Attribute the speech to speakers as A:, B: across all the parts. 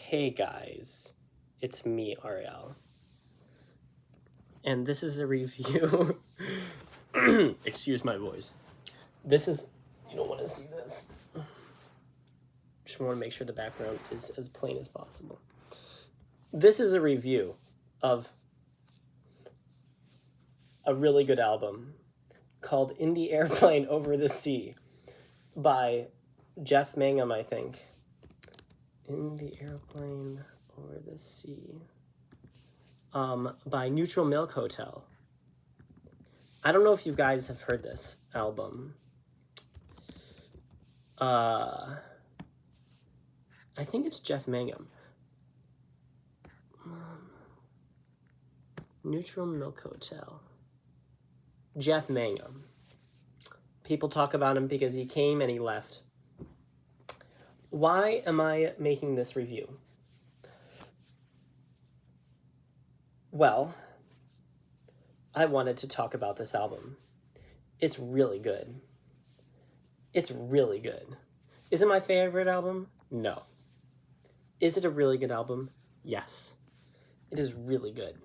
A: Hey guys, it's me, Ariel. And this is a review. Excuse my voice. This is, you don't want to see this. Just want to make sure the background is as plain as possible. This is a review of a really good album called In the Airplane Over the Sea by Jeff Mangum, I think. In the Airplane Over the Sea. By Neutral Milk Hotel. I don't know if you guys have heard this album. I think it's Jeff Mangum. Neutral Milk Hotel. Jeff Mangum. People talk about him because he came and he left. Why am I making this review? Well, I wanted to talk about this album. It's really good. It's really good. Is it my favorite album? No. Is it a really good album? Yes. It is really good.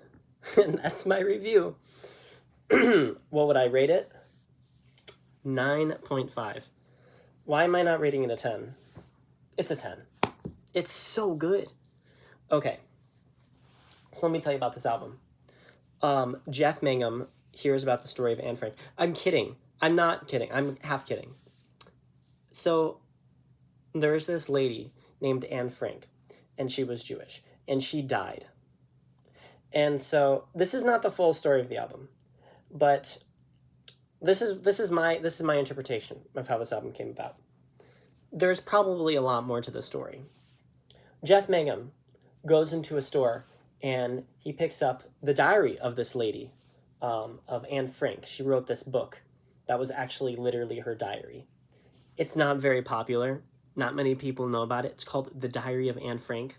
A: And that's my review. What would I rate it? 9.5. Why am I not rating it a 10? It's a 10. It's so good. Okay. So let me tell you about this album. Jeff Mangum hears about the story of Anne Frank. I'm kidding. I'm not kidding. I'm half kidding. So there's this lady named Anne Frank, and she was Jewish, and she died. And so this is not the full story of the album, but this is my interpretation of how this album came about. There's probably a lot more to the story. Jeff Mangum goes into a store and he picks up the diary of this lady, of Anne Frank. She wrote this book that was actually literally her diary. It's not very popular. Not many people know about it. It's called The Diary of Anne Frank.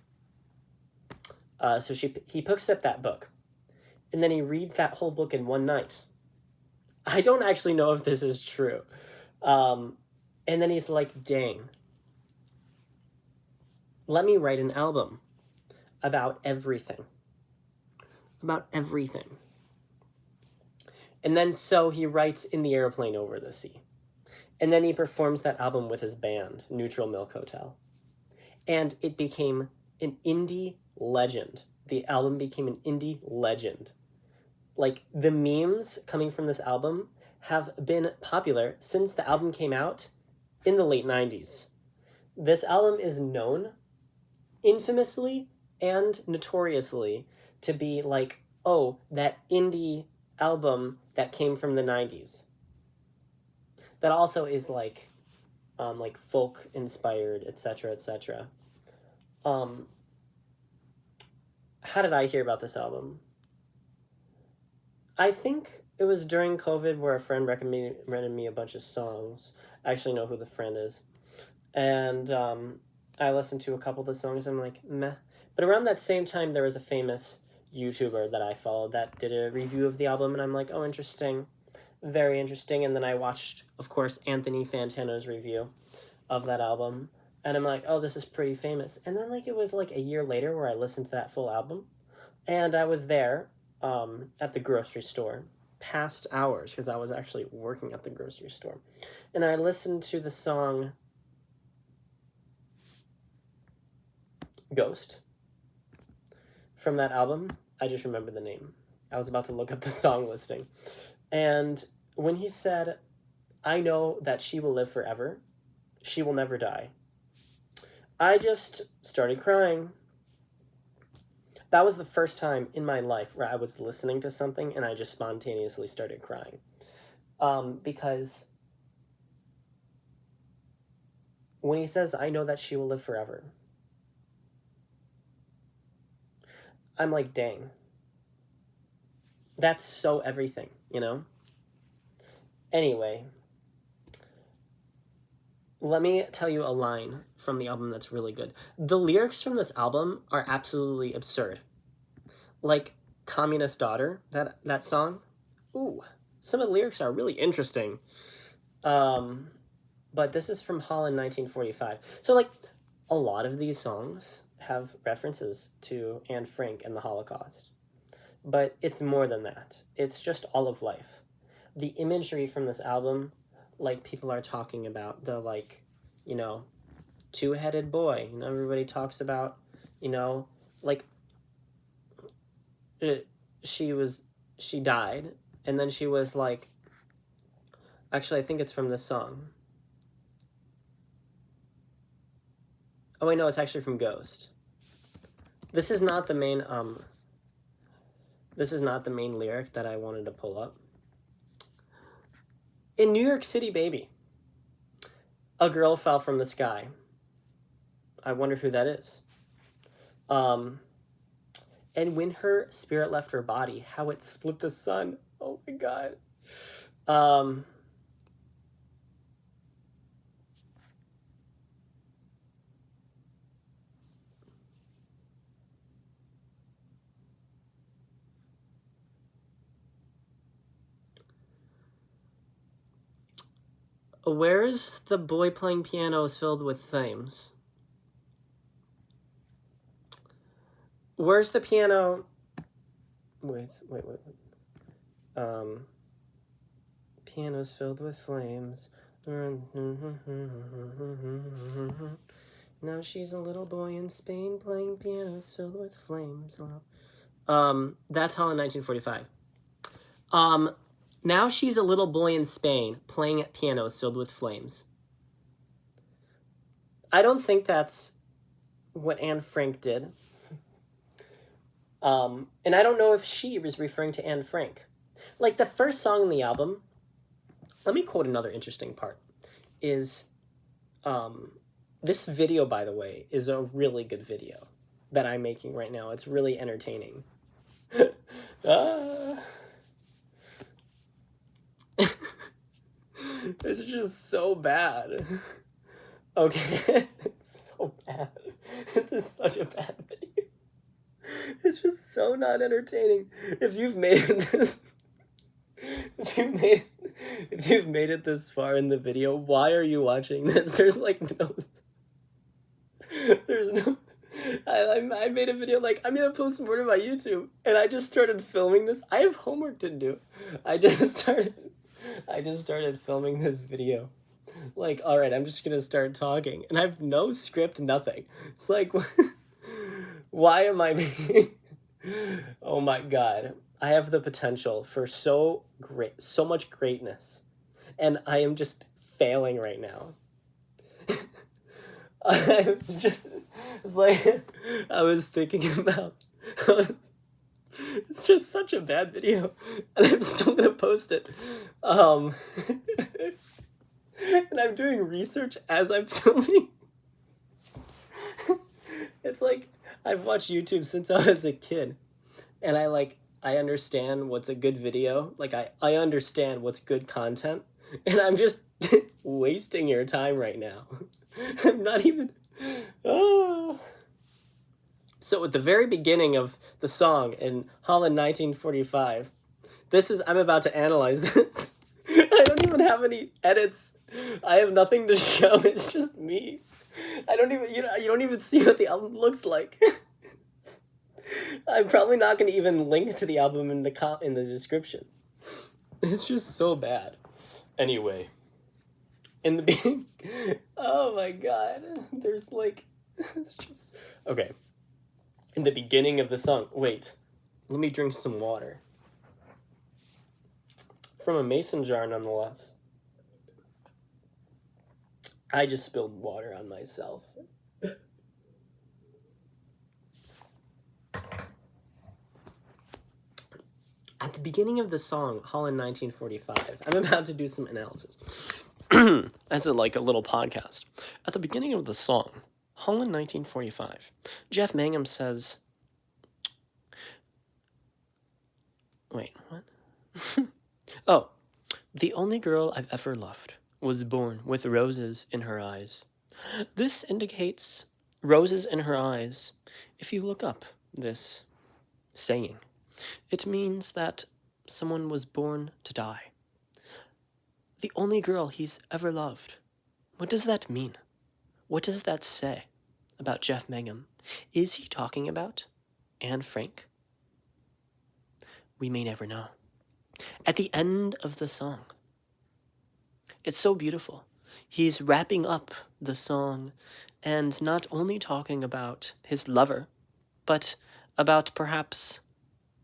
A: So he picks up that book, and then he reads that whole book in one night. I don't actually know if this is true. And then he's like, dang, let me write an album about everything. About everything. And then so he writes In the Aeroplane Over the Sea. And then he performs that album with his band, Neutral Milk Hotel. And it became an indie legend. The album became an indie legend. Like, the memes coming from this album have been popular since the album came out in the late 90s. This album is known infamously and notoriously to be like, oh, that indie album that came from the 90s. That also is like folk inspired, etc., etc. How did I hear about this album? I think it was during COVID where a friend recommended me a bunch of songs. I actually know who the friend is. And I listened to a couple of the songs. I'm like, meh. But around that same time, there was a famous YouTuber that I followed that did a review of the album. And I'm like, oh, interesting. Very interesting. And then I watched, of course, Anthony Fantano's review of that album. And I'm like, oh, this is pretty famous. And then it was like a year later where I listened to that full album. And I was there at the grocery store past hours because I was actually working at the grocery store. And I listened to the song Ghost from that album. I just remember the name. I was about to look up the song listing. And when he said, I know that she will live forever, she will never die, I just started crying. That was the first time in my life where I was listening to something and I just spontaneously started crying. Because when he says, I know that she will live forever, I'm like, dang. That's so everything, you know? Anyway, let me tell you a line from the album that's really good. The lyrics from this album are absolutely absurd. Like Communist Daughter, that song. Ooh, some of the lyrics are really interesting. But this is from Holland 1945. So a lot of these songs have references to Anne Frank and the Holocaust. But it's more than that. It's just all of life. The imagery from this album, like people are talking about, the like, you know, two-headed boy. You know, everybody talks about, you know, like she died, and then she was like, actually, I think it's from this song. Oh wait, no, it's actually from Ghost. This is not the main lyric that I wanted to pull up. In New York City, baby, a girl fell from the sky. I wonder who that is. And when her spirit left her body, how it split the sun. Oh my God. Where's the boy playing piano is filled with flames? Where's the piano? Wait. Piano's filled with flames. Now she's a little boy in Spain playing pianos filled with flames. That's Holland 1945. Now she's a little boy in Spain playing pianos filled with flames. I don't think that's what Anne Frank did. And I don't know if she was referring to Anne Frank. Like the first song in the album, let me quote another interesting part, is this video, by the way, is a really good video that I'm making right now. It's really entertaining. This is just so bad. Okay, it's so bad. This is such a bad video. It's just so not entertaining. If you've made it this far in the video, why are you watching this? There's no. I made a video like, I'm gonna post more to my YouTube, and I just started filming this. I have homework to do. I just started filming this video. Like, all right, I'm just gonna start talking, and I have no script, nothing. It's like, why am I being... Oh my God. I have the potential for so much greatness, and I am just failing right now. It's like, I was thinking about, it's just such a bad video, and I'm still gonna post it. And I'm doing research as I'm filming. It's like, I've watched YouTube since I was a kid, and I understand what's a good video. Like, I understand what's good content, and I'm just wasting your time right now. I'm not even... Oh. So at the very beginning of the song in Holland 1945, I'm about to analyze this. I don't even have any edits. I have nothing to show. It's just me. I don't even, you don't even see what the album looks like. I'm probably not going to even link to the album in the description. It's just so bad. Anyway, in the beginning, oh my God, there's like, it's just, okay. In the beginning of the song, wait, let me drink some water. From a mason jar, nonetheless. I just spilled water on myself. At the beginning of the song, Holland 1945, I'm about to do some analysis. As a little podcast. At the beginning of the song, Holland 1945, Jeff Mangum says... Wait, what? Oh, the only girl I've ever loved was born with roses in her eyes. This indicates roses in her eyes. If you look up this saying, it means that someone was born to die. The only girl he's ever loved. What does that mean? What does that say about Jeff Mangum Is he talking about Anne Frank? We may never know. At the end of the song, it's so beautiful. He's wrapping up the song and not only talking about his lover, but about perhaps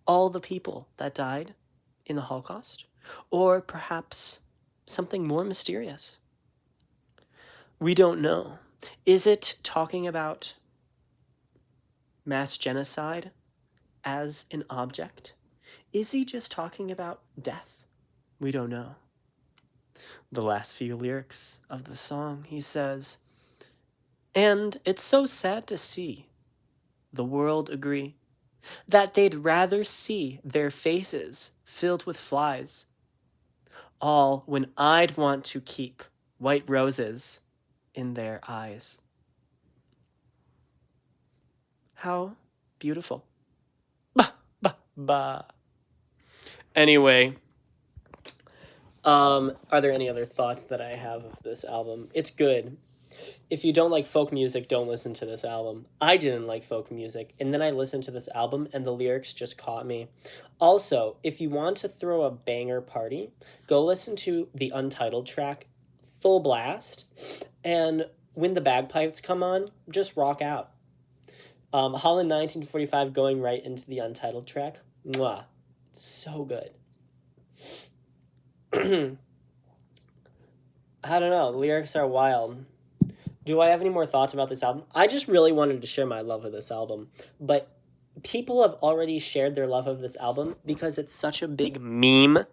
A: all the people that died in the Holocaust, or perhaps something more mysterious. We don't know. Is it talking about mass genocide as an object? Is he just talking about death? We don't know. The last few lyrics of the song, he says, and it's so sad to see the world agree that they'd rather see their faces filled with flies, all when I'd want to keep white roses in their eyes. How beautiful. Bah, bah, bah. Anyway, are there any other thoughts that I have of this album? It's good. If you don't like folk music, don't listen to this album. I didn't like folk music, and then I listened to this album, and the lyrics just caught me. Also, if you want to throw a banger party, go listen to the Untitled track, full blast, and when the bagpipes come on, just rock out. Holland 1945 going right into the Untitled track. Mwah. So good. I don't know. The lyrics are wild. Do I have any more thoughts about this album? I just really wanted to share my love of this album. But people have already shared their love of this album because it's such a big meme.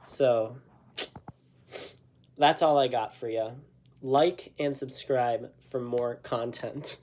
A: So, that's all I got for you. Like and subscribe for more content.